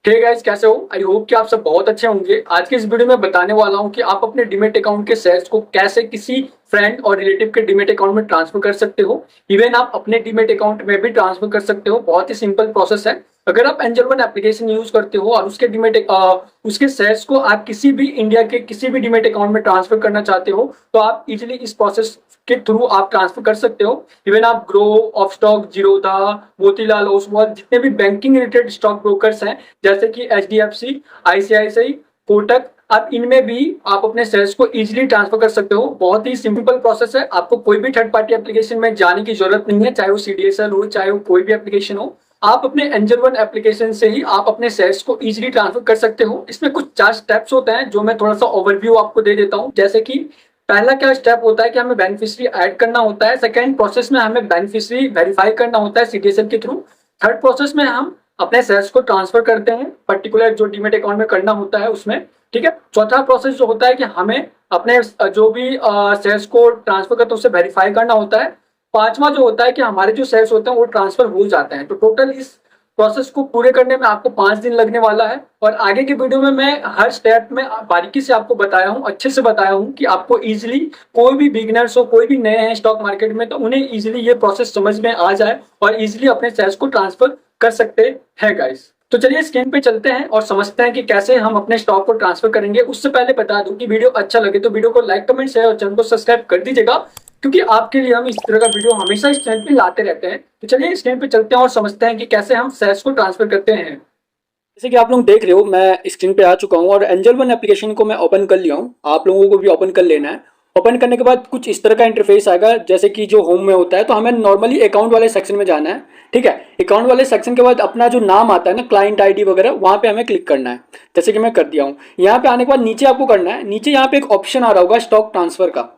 Hey guys, कैसे हो? I hope कि आप सब बहुत अच्छे होंगे। आज के इस वीडियो में बताने वाला हूं कि आप अपने डीमेट अकाउंट के शेयर्स को कैसे किसी फ्रेंड और रिलेटिव के डीमेट अकाउंट में ट्रांसफर कर सकते हो। इवन आप अपने डीमेट अकाउंट में भी ट्रांसफर कर सकते हो। बहुत ही सिंपल प्रोसेस है। अगर आप एंजल वन एप्लीकेशन यूज करते हो और उसके शेयर्स को आप किसी भी इंडिया के किसी भी डीमेट अकाउंट में ट्रांसफर करना चाहते हो तो आप इजिली इस प्रोसेस के थ्रू आप ट्रांसफर कर सकते हो। इवन आप grow, of stock, Zerodha, Motilal Oswal, जितने भी बैंकिंग रिलेटेड स्टॉक ब्रोकर्स हैं जैसे कि एचडीएफसी, आईसीआईसीआई, कोटक, आप इनमें भी आप अपने शेयर्स को इजीली ट्रांसफर कर सकते हो। बहुत ही सिंपल प्रोसेस है। आपको कोई भी थर्ड पार्टी एप्लीकेशन में जाने की जरूरत नहीं है, चाहे वो सीडीएसएल हो, चाहे वो कोई भी एप्लीकेशन हो। आप अपने एंजल वन एप्लीकेशन से ही आप अपने शेयर्स को इजीली ट्रांसफर कर सकते हो। इसमें कुछ 4 स्टेप्स होते हैं जो मैं थोड़ा सा ओवरव्यू आपको दे देता हूँ। जैसे कि पहला क्या स्टेप होता है कि हमें बेनिफिशियरी ऐड करना होता है। सेकंड प्रोसेस में हमें बेनिफिशियरी वेरीफाई करना होता है सीडीएसएल के थ्रू। थर्ड प्रोसेस में हम अपने शेयर्स को ट्रांसफर करते हैं पर्टिकुलर जो डीमेट अकाउंट में करना होता है उसमें। ठीक है। चौथा प्रोसेस जो होता है कि हमें अपने जो भी शेयर्स को ट्रांसफर करते हैं उसे वेरीफाई करना होता है। पांचवा जो होता है कि हमारे जो शेयर्स होते हैं वो ट्रांसफर हो जाते हैं। तो टोटल इस प्रोसेस को पूरे करने में आपको 5 दिन लगने वाला है। और आगे के वीडियो में मैं हर स्टेप में बारीकी से आपको बताया हूँ, अच्छे से बताया हूँ कि आपको इजीली कोई भी बिगिनर्स हो, कोई भी नए हैं स्टॉक मार्केट में, तो उन्हें इजीली ये प्रोसेस समझ में आ जाए और इजीली अपने शेयर्स को ट्रांसफर कर सकते हैं गाइस। तो चलिए स्क्रीन पे चलते हैं और समझते हैं कि कैसे हम अपने स्टॉक को ट्रांसफर करेंगे। उससे पहले बता दूं कि वीडियो अच्छा लगे तो वीडियो को लाइक, कमेंट, शेयर और चैनल को सब्सक्राइब कर दीजिएगा, क्योंकि आपके लिए हम इस तरह का वीडियो हमेशा इस चैनल पे लाते रहते हैं। तो चलिए स्क्रीन पे चलते हैं और समझते हैं कि कैसे हम शेयर्स को ट्रांसफर करते हैं। जैसे कि आप लोग देख रहे हो, मैं स्क्रीन पे आ चुका हूँ और एंजल वन एप्लीकेशन को मैं ओपन कर लिया हूँ। आप लोगों को भी ओपन कर लेना है। ओपन करने के बाद कुछ इस तरह का इंटरफेस आएगा जैसे कि जो होम में होता है। तो हमें नॉर्मली अकाउंट वाले सेक्शन में जाना है। ठीक है। अकाउंट वाले सेक्शन के बाद अपना जो नाम आता है ना, क्लाइंट आईडी वगैरह, वहाँ पे हमें क्लिक करना है। जैसे कि मैं कर दिया हूँ। यहाँ पे आने के बाद नीचे आपको करना है, नीचे यहाँ पे एक ऑप्शन आ रहा होगा स्टॉक ट्रांसफर का।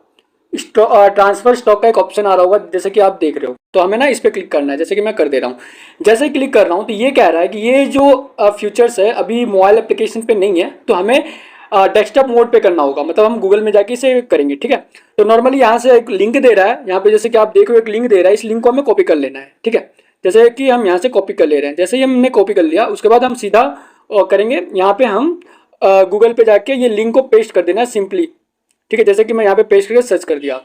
ट्रांसफर स्टॉक का एक ऑप्शन आ रहा होगा जैसे कि आप देख रहे हो। तो हमें ना इस पे क्लिक करना है, जैसे कि मैं कर दे रहा हूँ। जैसे ही क्लिक कर रहा हूँ तो ये कह रहा है कि ये जो फ्यूचर्स है अभी मोबाइल एप्लीकेशन पे नहीं है, तो हमें डेस्कटॉप मोड पे करना होगा। मतलब हम गूगल में जाके इसे करेंगे। ठीक है। तो नॉर्मली यहाँ से एक लिंक दे रहा है, यहाँ पे जैसे कि आप देख रहे हो एक लिंक दे रहा है। इस लिंक को हमें कॉपी कर लेना है। ठीक है। जैसे कि हम यहाँ से कॉपी कर ले रहे हैं। जैसे ही हमने कॉपी कर लिया उसके बाद हम सीधा करेंगे, यहाँ पे हम गूगल पे जाके ये लिंक को पेस्ट कर देना है सिंपली। ठीक है। जैसे कि मैं यहाँ पे पेस्ट करके सर्च कर दिया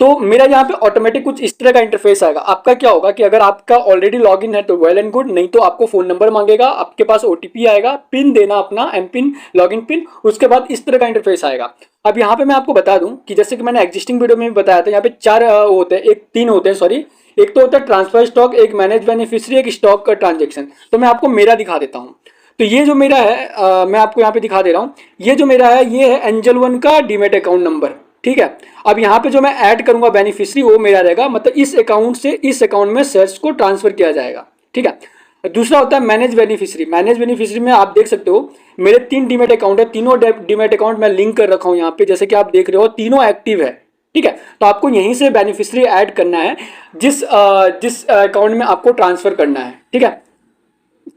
तो मेरा यहाँ पे ऑटोमेटिक कुछ इस तरह का इंटरफेस आएगा। आपका क्या होगा कि अगर आपका ऑलरेडी लॉगिन है तो वेल एंड गुड, नहीं तो आपको फोन नंबर मांगेगा, आपके पास ओटीपी आएगा, पिन देना अपना, एम पिन, लॉगिन पिन। उसके बाद इस तरह का इंटरफेस आएगा। अब यहाँ पे मैं आपको बता दूं कि जैसे कि मैंने एग्जिस्टिंग वीडियो में भी बताया था, यहाँ पे 4 होते हैं, तीन होते हैं सॉरी। एक तो होता है ट्रांसफर स्टॉक, एक मैनेज बेनिफिशियरी, एक स्टॉक का ट्रांजेक्शन। तो मैं आपको मेरा दिखा देता हूँ। तो ये जो मेरा है मैं आपको यहाँ पे दिखा दे रहा हूँ। ये जो मेरा है ये है एंजल वन का डीमेट अकाउंट नंबर। ठीक है। अब यहाँ पे जो मैं ऐड करूंगा बेनिफिशियरी वो मेरा रहेगा, मतलब इस अकाउंट से इस अकाउंट में शेयर्स को ट्रांसफर किया जाएगा। ठीक है। दूसरा होता है मैनेज बेनिफिशियरी। मैनेज बेनिफिशियरी में आप देख सकते हो मेरे 3 डीमेट अकाउंट है, तीनों डीमेट अकाउंट मैं लिंक कर रखा हूँ यहाँ पे। जैसे कि आप देख रहे हो तीनों एक्टिव है। ठीक है। तो आपको यहीं से बेनिफिशियरी ऐड करना है जिस अकाउंट में आपको ट्रांसफर करना है। ठीक है।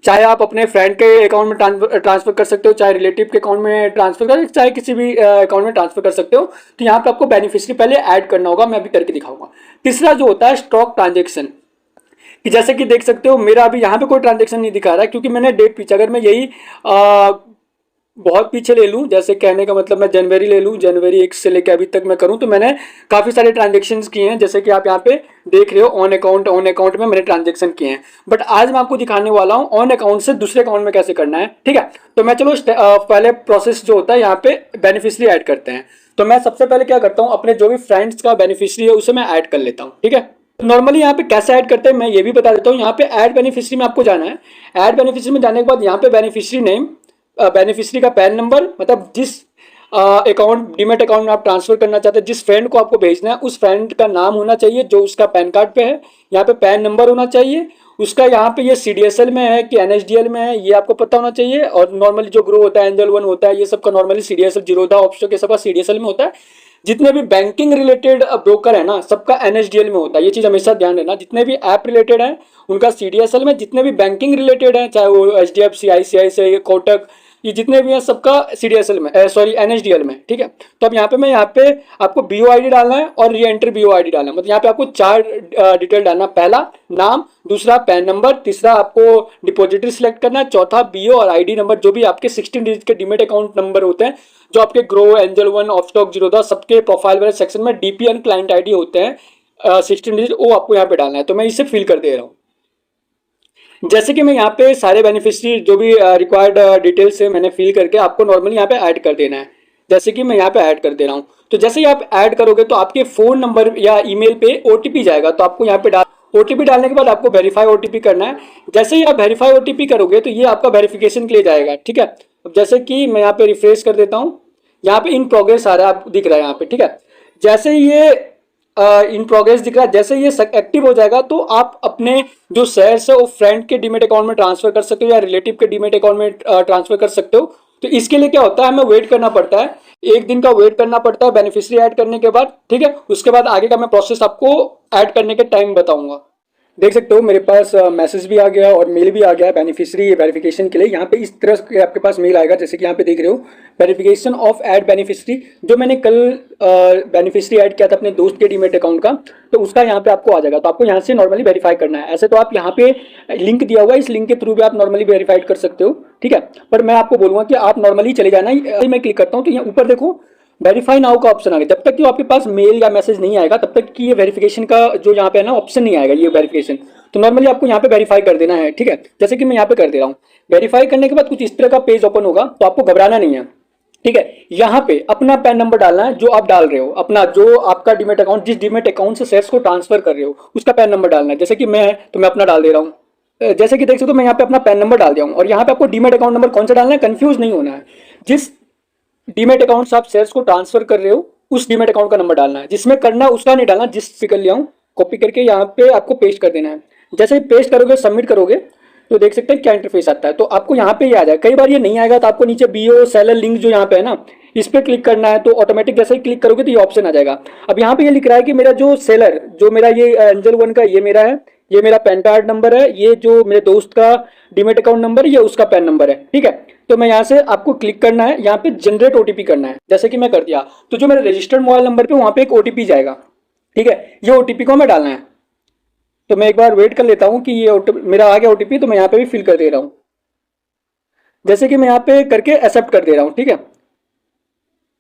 चाहे आप अपने फ्रेंड के अकाउंट में ट्रांसफर कर सकते हो, चाहे रिलेटिव के अकाउंट में ट्रांसफर कर, चाहे किसी भी अकाउंट में ट्रांसफर कर सकते हो। तो यहाँ पे आपको बेनिफिशियरी पहले ऐड करना होगा, मैं भी करके दिखाऊंगा। तीसरा जो होता है स्टॉक ट्रांजेक्शन, कि जैसे कि देख सकते हो मेरा अभी यहाँ पे कोई ट्रांजेक्शन नहीं दिखा रहा है क्योंकि मैंने डेट पीछे, अगर मैं यही बहुत पीछे ले लूँ, जैसे कहने का मतलब मैं जनवरी ले लूँ, जनवरी 1 से लेकर अभी तक मैं करूँ तो मैंने काफ़ी सारे ट्रांजेक्शन्स किए हैं। जैसे कि आप यहाँ पे देख रहे हो ऑन अकाउंट में मैंने ट्रांजेक्शन किए हैं। बट आज मैं आपको दिखाने वाला हूँ ऑन अकाउंट से दूसरे अकाउंट में कैसे करना है। ठीक है। तो मैं चलो पहले प्रोसेस जो होता है यहाँ पे बेनिफिशियरी ऐड करते हैं। तो मैं सबसे पहले क्या करता हूँ, अपने जो भी फ्रेंड्स का बेनिफिशियरी है उसे मैं ऐड कर लेता हूँ। ठीक है। नॉर्मली यहाँ पे कैसे ऐड करते हैं मैं ये भी बता देता हूँ। यहाँ पे ऐड बेनिफिशियरी में आपको जाना है। ऐड बेनिफिशियरी में जाने के बाद यहाँ पे बेनिफिशियरी नेम, बेनिफिशियरी का पैन नंबर, मतलब जिस अकाउंट डीमेट अकाउंट में आप ट्रांसफर करना चाहते हैं, जिस फ्रेंड को आपको भेजना है उस फ्रेंड का नाम होना चाहिए जो उसका पैन कार्ड पे है। यहाँ पे पैन नंबर होना चाहिए उसका। यहाँ पे ये सीडीएसएल में है कि एनएसडीएल में है ये आपको पता होना चाहिए। और नॉर्मली जो ग्रो होता है, एंजल वन होता है, ये सबका नॉर्मली सीडीएसएल, जीरोधा, ऑफस्टॉक, ये सबका सीडीएसएल में होता है। जितने भी बैंकिंग रिलेटेड ब्रोकर है ना, सबका एनएसडीएल में होता है। ये चीज़ हमेशा ध्यान देना। जितने भी ऐप रिलेटेड हैं उनका सीडीएसएल में, जितने भी बैंकिंग रिलेटेड हैं, चाहे वो एचडीएफसी, आईसीआईसीआई, कोटक, ये जितने भी हैं सबका CDSL में, सॉरी NSDL में, ठीक है। तो अब यहाँ पे यहाँ पे आपको BOID डालना है और री एंट्री BOID डालना है। मतलब यहाँ पे आपको 4 डिटेल डालना, पहला नाम, दूसरा पैन नंबर, तीसरा आपको डिपॉजिटरी सिलेक्ट करना है, चौथा BO और ID नंबर, जो भी आपके 16 डिजिट के डीमेट अकाउंट नंबर होते हैं, जो आपके ग्रो, एंजल वन, ऑफस्टॉक, जीरोधा सबके प्रोफाइल वाले सेक्शन में DPN क्लाइंट ID होते हैं 16 डिजिट, वो आपको यहाँ पे डालना है। तो मैं इसे फिल कर दे रहा हूँ। जैसे कि मैं यहाँ पे सारे बेनिफिशियरी जो भी रिक्वायर्ड डिटेल्स है मैंने फिल करके आपको नॉर्मली यहाँ पे ऐड कर देना है। जैसे कि मैं यहाँ पे ऐड कर दे रहा हूँ। तो जैसे ही आप ऐड करोगे तो आपके फ़ोन नंबर या ईमेल पे OTP जाएगा। तो आपको यहाँ पे OTP डालने के बाद आपको वेरीफाई OTP करना है। जैसे ही आप वेरीफाई OTP करोगे तो ये आपका वेरिफिकेशन के लिए जाएगा, ठीक है। अब जैसे कि मैं यहाँ पे रिफ्रेश कर देता हूँ, यहाँ पे इन प्रोग्रेस आ रहा है, आप दिख रहा है यहाँ पे, ठीक है। जैसे ये इन प्रोग्रेस दिख रहा है, जैसे ये एक्टिव हो जाएगा तो आप अपने जो शेयर्स है वो फ्रेंड के डीमेट अकाउंट में ट्रांसफर कर सकते हो या रिलेटिव के डीमेट अकाउंट में ट्रांसफर कर सकते हो। तो इसके लिए क्या होता है, हमें वेट करना पड़ता है, 1 दिन का वेट करना पड़ता है बेनिफिशियरी ऐड करने के बाद, ठीक है। उसके बाद आगे का मैं प्रोसेस आपको ऐड करने के टाइम बताऊंगा। देख सकते हो मेरे पास मैसेज भी आ गया और मेल भी आ गया है बेनिफिशियरी वेरिफिकेशन के लिए। यहाँ पे इस तरह के आपके पास मेल आएगा, जैसे कि यहाँ पे देख रहे हो, वेरिफिकेशन ऑफ ऐड बेनिफिशियरी। जो मैंने कल बेनिफिशियरी ऐड किया था अपने दोस्त के डीमेट अकाउंट का, तो उसका यहाँ पे आपको आ जाएगा। तो आपको यहाँ से नॉर्मली वेरीफाई करना है। ऐसे तो आप यहाँ पे लिंक दिया हुआ है, इस लिंक के थ्रू भी आप नॉर्मली वेरीफाइड कर सकते हो, ठीक है। पर मैं आपको बोलूँगा कि आप नॉर्मली चले जाना। मैं क्लिक करता हूँ तो यहाँ ऊपर देखो वेरीफाई नाउ का ऑप्शन आ गया। जब तक कि आपके पास मेल या मैसेज नहीं आएगा तब तक कि ये वेरिफिकेशन का जो यहाँ पे है ना ऑप्शन नहीं आएगा, ये वेरिफिकेशन। तो नॉर्मली आपको यहाँ पे वेरीफाई कर देना है, ठीक है। जैसे कि मैं यहाँ पे कर दे रहा हूँ। वेरीफाई करने के बाद कुछ इस तरह का पेज ओपन होगा, तो आपको घबराना नहीं है, ठीक है। यहाँ पे अपना पैन नंबर डालना है जो आप डाल रहे हो, अपना जो आपका डीमेट अकाउंट, जिस डीमेट अकाउंट से शेयर्स को ट्रांसफर कर रहे हो उसका पैन नंबर डालना है। जैसे कि मैं अपना डाल दे रहा हूँ। जैसे कि देख सकते हो मैं यहाँ पे अपना पैन नंबर डाल दिया हूँ। और यहाँ पे आपको डीमेट अकाउंट नंबर कौन सा डालना है, कंफ्यूज नहीं होना है। जिस डीमेट अकाउंट से आप शेयर्स को ट्रांसफर कर रहे हो उस डीमेट अकाउंट का नंबर डालना है। जिसमें करना उसका नहीं डालना, जिस कर लिया हूँ कॉपी करके यहाँ पे आपको पेस्ट कर देना है। जैसे ही पेस्ट करोगे, सबमिट करोगे, तो देख सकते हैं क्या इंटरफेस आता है। तो आपको यहाँ पे ये आ जाए। कई बार ये नहीं आएगा तो आपको नीचे BO सेलर लिंक जो यहाँ पे है ना, इस पर क्लिक करना है। तो ऑटोमेटिक जैसे ही क्लिक करोगे तो ये ऑप्शन आ जाएगा। अब यहाँ पे ये लिख रहा है कि मेरा जो सेलर, जो मेरा ये एंजल वन का, ये मेरा है, ये मेरा पैन कार्ड नंबर है, ये जो मेरे दोस्त का डीमेट अकाउंट नंबर, ये उसका पैन नंबर है, ठीक है। तो मैं यहाँ से आपको क्लिक करना है, यहाँ पे जनरेट OTP करना है। जैसे कि मैं कर दिया तो जो मेरे रजिस्टर्ड मोबाइल नंबर पे वहाँ पे एक OTP जाएगा, ठीक है। ये OTP को हमें डालना है। तो मैं एक बार वेट कर लेता हूँ कि ये मेरा आ गया OTP। तो मैं यहाँ पे भी फिल कर दे रहा हूँ। जैसे कि मैं यहाँ पे करके एक्सेप्ट कर दे रहा हूँ, ठीक है।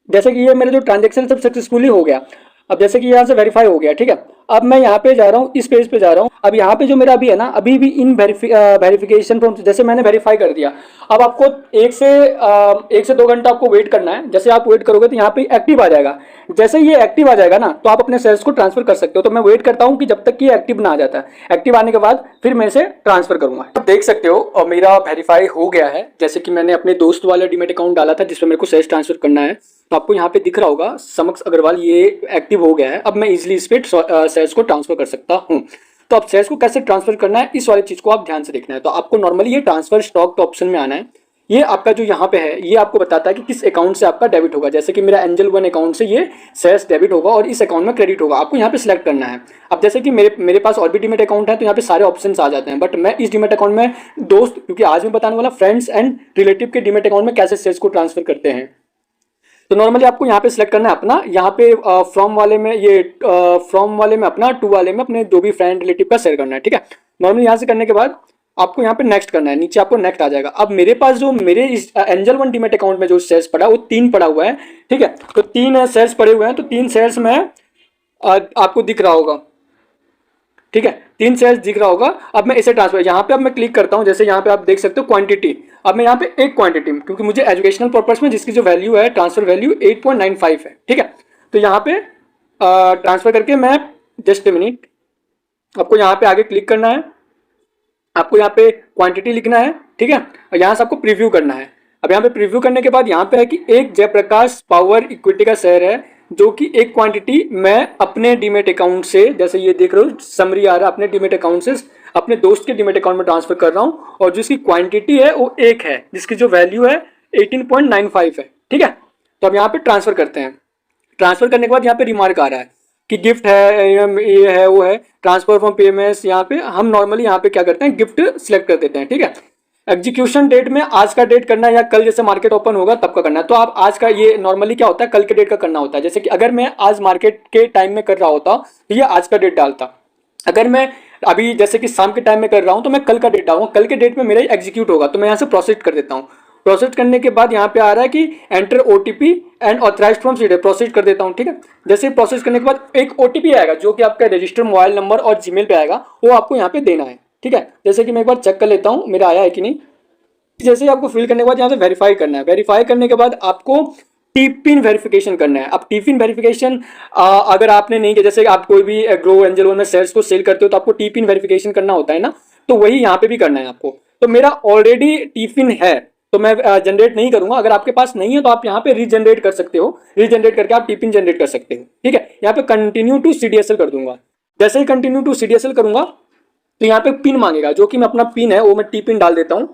जैसे कि ये मेरा जो ट्रांजेक्शन सब सक्सेसफुली हो गया। अब जैसे कि यहाँ से वेरीफाई हो गया, ठीक है। अब मैं यहाँ पे जा रहा हूँ, इस पेज पे जा रहा हूँ। अब यहाँ पे जो मेरा अभी है ना, अभी भी इन वेरिफिकेशन फॉर्म, जैसे मैंने वेरीफाई कर दिया। अब आपको 1 से 2 घंटा आपको वेट करना है। जैसे आप वेट करोगे तो यहाँ पे एक्टिव आ जाएगा। जैसे ये एक्टिव आ जाएगा ना तो आप अपने शेयर्स को ट्रांसफर कर सकते हो। तो मैं वेट करता हूँ कि जब तक कि ये एक्टिव ना आ जाता है। एक्टिव आने के बाद फिर मैं इसे ट्रांसफर करूंगा। आप देख सकते हो और मेरा वेरीफाई हो गया है। जैसे कि मैंने अपने दोस्त वाला डीमेट अकाउंट डाला था जिसमें मेरे को शेयर्स ट्रांसफर करना है। तो आपको यहाँ पे दिख रहा होगा समक्ष अग्रवाल, ये एक्टिव हो गया है। अब मैं इजीली इस पे शेयर्स को ट्रांसफर कर सकता हूँ। तो अब शेयर्स को कैसे ट्रांसफर करना है, इस वाली चीज को आप ध्यान से देखना है। तो आपको नॉर्मली ये ट्रांसफर स्टॉक के ऑप्शन में आना है। ये आपका जो यहाँ पे है ये आपको बताता है कि किस अकाउंट से आपका डेबिट होगा। जैसे कि मेरा एंजल वन अकाउंट से ये शेयर्स डेबिट होगा और इस अकाउंट में क्रेडिट होगा। आपको यहाँ पे सिलेक्ट करना है। अब जैसे कि मेरे पास और भी डीमेट अकाउंट है तो यहाँ पे सारे ऑप्शंस आ जाते हैं। बट मैं इस डीमेट अकाउंट में दोस्त, क्योंकि आज मैं बताने वाला फ्रेंड्स एंड रिलेटिव के डीमेट अकाउंट में कैसे शेयर्स को ट्रांसफर करते हैं। तो नॉर्मली आपको यहाँ पे सिलेक्ट करना है अपना, यहाँ पे फ्रॉम वाले में, ये फ्रॉम वाले में अपना, टू वाले में अपने जो भी फ्रेंड रिलेटिव का शेयर करना है, ठीक है। नॉर्मली यहाँ से करने के बाद आपको यहाँ पे नेक्स्ट करना है। नीचे आपको नेक्स्ट आ जाएगा। अब मेरे पास जो मेरे इस एंजल वन डीमेट अकाउंट में जो शेयर्स पड़ा वो 3 पड़ा हुआ है, ठीक है। तो 3 शेयर्स पड़े हुए हैं। तो 3 शेयर्स में आपको दिख रहा होगा, ठीक है, 3 शेयर्स दिख रहा होगा। अब मैं इसे ट्रांसफर, यहाँ पे अब मैं क्लिक करता हूँ। जैसे यहाँ पे आप देख सकते हो क्वांटिटी। अब मैं यहाँ पे एक क्वांटिटी, क्योंकि मुझे एजुकेशनल पर्पस में जिसकी जो वैल्यू है, ट्रांसफर वैल्यू 8.95 है, ठीक है। तो यहाँ पे ट्रांसफर करके मैं, जस्ट ए मिनट, आपको यहाँ पे आगे क्लिक करना है। आपको यहाँ पे क्वांटिटी लिखना है, ठीक है। और यहाँ से आपको प्रीव्यू करना है। अब यहाँ पे प्रीव्यू करने के बाद यहाँ पे है कि एक जयप्रकाश पावर इक्विटी का शेयर है जो कि एक क्वांटिटी मैं अपने डीमेट अकाउंट से, जैसे ये देख रहे हो समरी आ रहा है, अपने डीमेट अकाउंट से अपने दोस्त के डीमेट अकाउंट में ट्रांसफर कर रहा हूँ। और जिसकी क्वांटिटी है वो 1 है, जिसकी जो वैल्यू है 18.95 है, ठीक है। तो अब यहाँ पे ट्रांसफर करते हैं। ट्रांसफर करने के बाद यहाँ पे रिमार्क आ रहा है कि गिफ्ट है, ये है, वो है, ट्रांसफर फ्रॉम पेमेंट्स। यहाँ पे हम नॉर्मली यहाँ पे क्या करते हैं, गिफ्ट सिलेक्ट कर देते हैं, ठीक है। एग्जीक्यूशन डेट में आज का डेट करना है या कल जैसे मार्केट ओपन होगा तब का करना है। तो आप आज का, ये नॉर्मली क्या होता है कल के डेट का करना होता है। जैसे कि अगर मैं आज मार्केट के टाइम में कर रहा होता तो ये आज का डेट डालता। अगर मैं अभी जैसे कि शाम के टाइम में कर रहा हूं तो मैं कल का डेट डालूंगा, कल के डेट में मेरा एग्जीक्यूट होगा। तो मैं यहाँ से प्रोसीड कर देता हूँ। प्रोसीड करने के बाद यहाँ पे आ रहा है कि enter OTP and authorised from सीडे, प्रोसीड कर देता हूँ। ठीक है, जैसे प्रोसेस करने के बाद एक ओटीपी आएगा जो कि आपका रजिस्टर्ड मोबाइल नंबर और जीमेल पे आएगा, वो आपको यहाँ पे देना है। ठीक है, जैसे कि मैं एक बार चेक कर लेता हूँ मेरा आया है कि नहीं। जैसे ही आपको फिल करने के बाद यहाँ से वेरीफाई करना है। वेरीफाई करने के बाद आपको टी पिन वेरिफिकेशन करना है। अब टी पिन वेरिफिकेशन अगर आपने नहीं किया, जैसे आप कोई भी ग्रो एंजल वन में शेयर्स को सेल करते हो तो आपको टी पिन वेरिफिकेशन करना होता है ना, तो वही यहाँ पे भी करना है आपको। तो मेरा ऑलरेडी टी पिन है तो मैं जनरेट नहीं करूंगा। अगर आपके पास नहीं है तो आप यहाँ पे रीजनरेट कर सकते हो, रीजनरेट करके आप टी पिन जनरेट कर सकते हो। ठीक है, यहाँ पे कंटिन्यू टू सीडीएसएल कर दूंगा। जैसे ही कंटिन्यू टू सीडीएसएल करूंगा तो यहाँ पे पिन मांगेगा, जो कि मैं अपना पिन है वो मैं टी पिन डाल देता हूँ।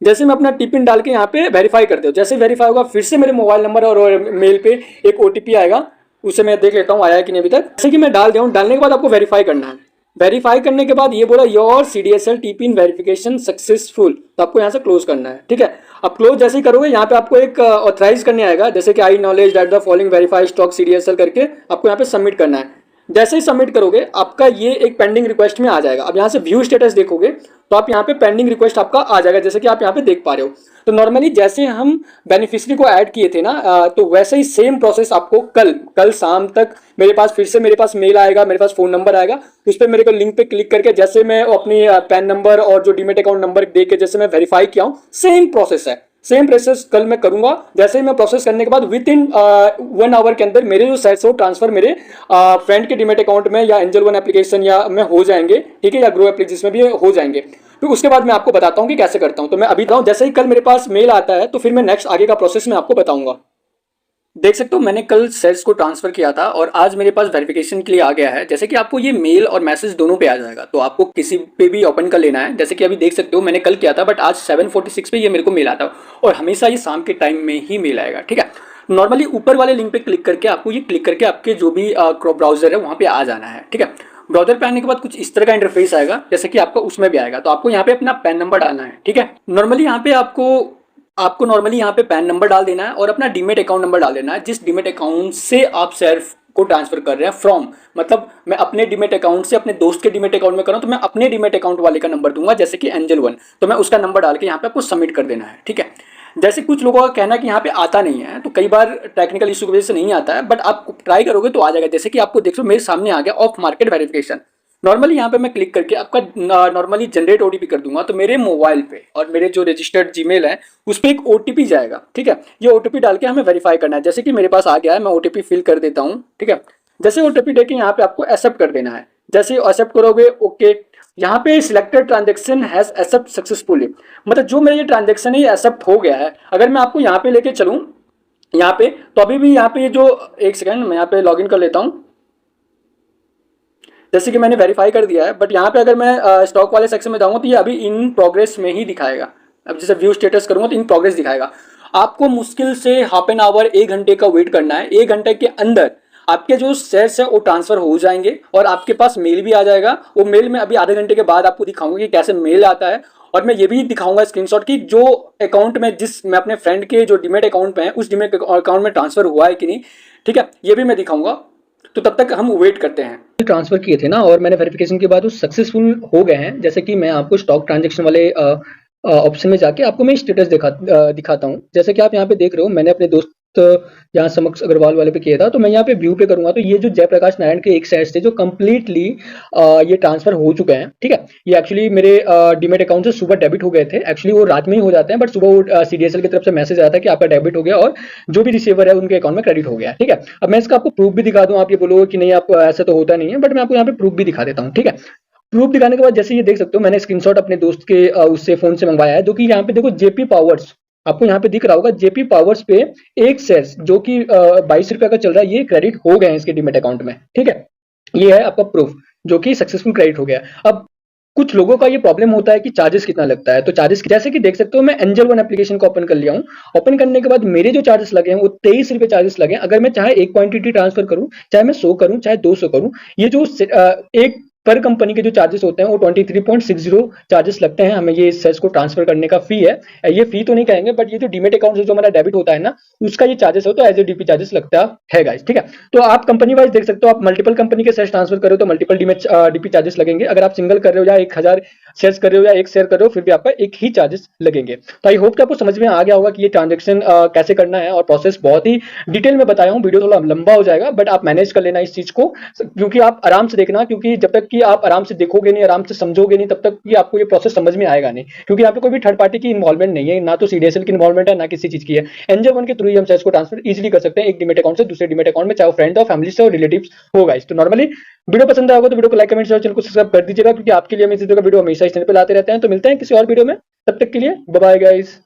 जैसे मैं अपना टिपिन डाल के यहाँ पे वेरीफाई करते हो, जैसे वेरीफाई होगा फिर से मेरे मोबाइल नंबर और मेल पे एक ओटीपी आएगा, उसे मैं देख लेता हूँ आया है कि नहीं अभी तक। जैसे कि मैं डाल दिया हूँ, डालने के बाद आपको वेरीफाई करना है। वेरीफाई करने के बाद ये बोला your CDSL TPIN verification successful, तो आपको यहाँ से क्लोज करना है। ठीक है, अब क्लोज जैसे ही करोगे यहाँ पे आपको एक ऑथराइज करने आएगा, जैसे कि acknowledge that the following verify stock CDSL करके आपको यहाँ पे सबमिट करना है। जैसे ही सबमिट करोगे आपका ये एक पेंडिंग रिक्वेस्ट में आ जाएगा। अब यहाँ से व्यू स्टेटस देखोगे तो आप यहाँ पे पेंडिंग रिक्वेस्ट आपका आ जाएगा, जैसे कि आप यहाँ पे देख पा रहे हो। तो नॉर्मली जैसे हम बेनिफिशियरी को ऐड किए थे ना, तो वैसे ही सेम प्रोसेस आपको कल शाम तक मेरे पास फिर से मेरे पास मेल आएगा, मेरे पास फोन नंबर आएगा, उस पर मेरे को लिंक पे क्लिक करके जैसे मैं अपनी पैन नंबर और जो डीमेट अकाउंट नंबर दे के जैसे मैं वेरीफाई किया हूँ, सेम प्रोसेस है। सेम प्रोसेस कल मैं करूंगा। जैसे ही मैं प्रोसेस करने के बाद विद इन 1 आवर के अंदर मेरे जो शेयर्स हो ट्रांसफर मेरे फ्रेंड के डीमेट अकाउंट में या एंजल वन एप्लीकेशन या में हो जाएंगे। ठीक है, या ग्रो एप्लीकेशन में भी हो जाएंगे। फिर उसके बाद मैं आपको बताता हूँ कि कैसे करता हूँ। तो मैं अभी बताऊँ, जैसे ही कल मेरे पास मेल आता है तो फिर मैं नेक्स्ट आगे का प्रोसेस मैं आपको बताऊंगा। देख सकते हो मैंने कल शेयर्स को ट्रांसफर किया था और आज मेरे पास वेरिफिकेशन के लिए आ गया है। जैसे कि आपको ये मेल और मैसेज दोनों पे आ जाएगा, तो आपको किसी पे भी ओपन कर लेना है। जैसे कि अभी देख सकते हो मैंने कल किया था, बट आज 7:46 पे ये मेरे को मेल आता है और हमेशा ये शाम के टाइम में ही मेल आएगा। ठीक है, नॉर्मली ऊपर वाले लिंक पे क्लिक करके आपको ये क्लिक करके आपके जो भी ब्राउजर है वहाँ पे आ जाना है। ठीक है, ब्राउजर पे आने के बाद कुछ इस तरह का इंटरफेस आएगा, जैसे कि आपको उसमें भी आएगा। तो आपको यहाँ पे अपना पैन नंबर डालना है। ठीक है, नॉर्मली यहाँ पे आपको नॉर्मली यहाँ पे पैन नंबर डाल देना है और अपना डीमेट अकाउंट नंबर डाल देना है, जिस डीमेट अकाउंट से आप शेयर को ट्रांसफर कर रहे हैं फ्रॉम। मतलब मैं अपने डीमेट अकाउंट से अपने दोस्त के डीमेट अकाउंट में कर रहा हूँ तो मैं अपने डीमेट अकाउंट वाले का नंबर दूंगा, जैसे कि एंजल वन, तो मैं उसका नंबर डाल के यहाँ पे आपको सबमिट कर देना है। ठीक है, जैसे कुछ लोगों का कहना है कि यहाँ पे आता नहीं है, तो कई बार टेक्निकल इशू की वजह से नहीं आता है, बट आप ट्राई करोगे तो आ जाएगा। जैसे कि आपको देख लो मेरे सामने आ गया ऑफ मार्केट वेरिफिकेशन। नॉर्मली यहाँ पे मैं क्लिक करके आपका नॉर्मली जनरेट ओटीपी कर दूंगा, तो मेरे मोबाइल पे और मेरे जो रजिस्टर्ड जीमेल है उस पर एक ओटीपी जाएगा। ठीक है, ये ओटीपी डाल के हमें वेरीफाई करना है। जैसे कि मेरे पास आ गया है, मैं ओटीपी फिल कर देता हूँ। ठीक है, जैसे ओटीपी देके यहाँ पे आपको एक्सेप्ट कर देना है। जैसे एक्सेप्ट करोगे ओके, यहाँ पे selected transaction has accept successfully, मतलब जो मेरा ये ट्रांजेक्शन है ये एक्सेप्ट हो गया है। अगर मैं आपको यहाँ पे लेके चलूँ यहाँ पे, तो अभी भी यहाँ पे ये जो एक सेकेंड मैं यहाँ पे लॉग इन कर लेता हूँ। जैसे कि मैंने वेरीफाई कर दिया है, बट यहाँ पे अगर मैं स्टॉक वाले सेक्शन में जाऊँगा तो ये अभी इन प्रोग्रेस में ही दिखाएगा। अब जैसे व्यू स्टेटस करूँगा तो इन प्रोग्रेस दिखाएगा। आपको मुश्किल से हाफ एन आवर 1 घंटे का वेट करना है। 1 घंटे के अंदर आपके जो शेयर्स है वो ट्रांसफर हो जाएंगे और आपके पास मेल भी आ जाएगा। वो मेल में अभी आधे घंटे के बाद आपको दिखाऊंगा कि कैसे मेल आता है, और मैं ये भी दिखाऊंगा स्क्रीनशॉट की जो अकाउंट में मैं अपने फ्रेंड के जो डीमेट अकाउंट में है उस डीमेट अकाउंट में ट्रांसफर हुआ है कि नहीं। ठीक है, ये भी मैं दिखाऊंगा। तो तब तक हम वेट करते हैं। ट्रांसफर किए थे ना और मैंने वेरिफिकेशन के बाद वो सक्सेसफुल हो गए हैं। जैसे कि मैं आपको स्टॉक ट्रांजैक्शन वाले ऑप्शन में जाके आपको मैं स्टेटस दिखाता हूँ। जैसे कि आप यहाँ पे देख रहे हो मैंने अपने दोस्त यहाँ समक्ष अग्रवाल वाले पे किया था, तो मैं यहाँ पे व्यू पे करूंगा तो ये जो जयप्रकाश नारायण के एक शेयर थे जो कम्प्लीटली ये ट्रांसफर हो चुके हैं। ठीक है, ये एक्चुअली मेरे डीमेट अकाउंट से सुबह डेबिट हो गए थे। एक्चुअली वो रात में ही हो जाते हैं, बट सुबह वो सीडीएसएल की तरफ से मैसेज आया था कि आपका डेबिट हो गया और जो भी रिसीवर है उनके अकाउंट में क्रेडिट हो गया। ठीक है, अब मैं इसका आपको प्रूफ भी दिखा दूं। आप ये बोलोगे कि नहीं आप ऐसा तो होता नहीं है, बट मैं आपको यहाँ पे प्रूफ भी दिखा देता हूँ। ठीक है, प्रूफ दिखाने के बाद जैसे ये देख सकते हो मैंने स्क्रीनशॉट अपने दोस्त के उससे फोन से मंगवाया है, जो कि यहाँ पे देखो जेपी पावर्स आपको यहाँ पे दिख रहा होगा। जेपी पावर्स पे एक शेयर जो कि 22 रुपए का चल रहा है ये क्रेडिट हो गए हैं इसके डीमेट अकाउंट में। ठीक है, ये है आपका प्रूफ जो कि सक्सेसफुल क्रेडिट हो गया। अब कुछ लोगों का ये प्रॉब्लम होता है कि चार्जेस कितना लगता है, तो चार्जेस जैसे कि देख सकते हो मैं एंजल वन एप्लीकेशन को ओपन कर लिया हूँ। ओपन करने के बाद मेरे जो चार्जेस लगे हैं वो 23 रुपए चार्जेस लगे हैं। अगर मैं चाहे एक क्वांटिटी ट्रांसफर करूं, चाहे मैं 100 करूं, चाहे 200 करूं, ये जो एक पर कंपनी के जो चार्जेस होते हैं वो 23.60 चार्जेस लगते हैं हमें ये शेयर्स को ट्रांसफर करने का फी है। ये फी तो नहीं कहेंगे, बट ये जो डीमेट अकाउंट से जो हमारा डेबिट होता है ना, उसका ये चार्जेस हो तो एज ए डीपी चार्जेस लगता है गाइस, ठीक है। तो आप कंपनी वाइज देख सकते हो, आप मल्टीपल कंपनी के शेयर्स ट्रांसफर कर रहे हो तो मल्टीपल डीपी चार्जेस लगेंगे। अगर आप सिंगल कर रहे हो या 1000 शेयर्स कर रहे हो या एक शेयर कर रहे हो, फिर भी आपका एक ही चार्जेस लगेंगे। तो आई होप कि आपको समझ में आ गया होगा कि ये ट्रांजेक्शन कैसे करना है, और प्रोसेस बहुत ही डिटेल में बताया हूँ। वीडियो थोड़ा लंबा हो जाएगा, बट आप मैनेज कर लेना इस चीज को, क्योंकि आप आराम से देखना, क्योंकि जब तक कि आप आराम से देखोगे नहीं, आराम से समझोगे नहीं, तब तक कि आपको ये प्रोसेस समझ में आएगा नहीं, क्योंकि यहाँ पे कोई भी थर्ड पार्टी की इन्वॉल्वमेंट नहीं है, ना तो सीडीएसएल की इन्वॉल्वमेंट है, ना किसी चीज की है। एंजल वन के थ्रू ही हम शेयर्स को ट्रांसफर इजीली कर सकते हैं एक डीमेट अकाउंट से दूसरे डीमेट अकाउंट में, चाहे वो फ्रेंड हो, फैमिली से हो, रिलेटिव्स हो गाइस। तो नॉर्मली वीडियो पसंद आएगा तो वीडियो को लाइक, कमेंट, शेयर, चैनल को सब्सक्राइब कर दीजिएगा, क्योंकि आपके लिए हम इसी तरह का वीडियो हमेशा इस चैनल पे लाते रहते हैं। तो मिलते हैं किसी और वीडियो में, तब तक के लिए बाय बाय गाइस।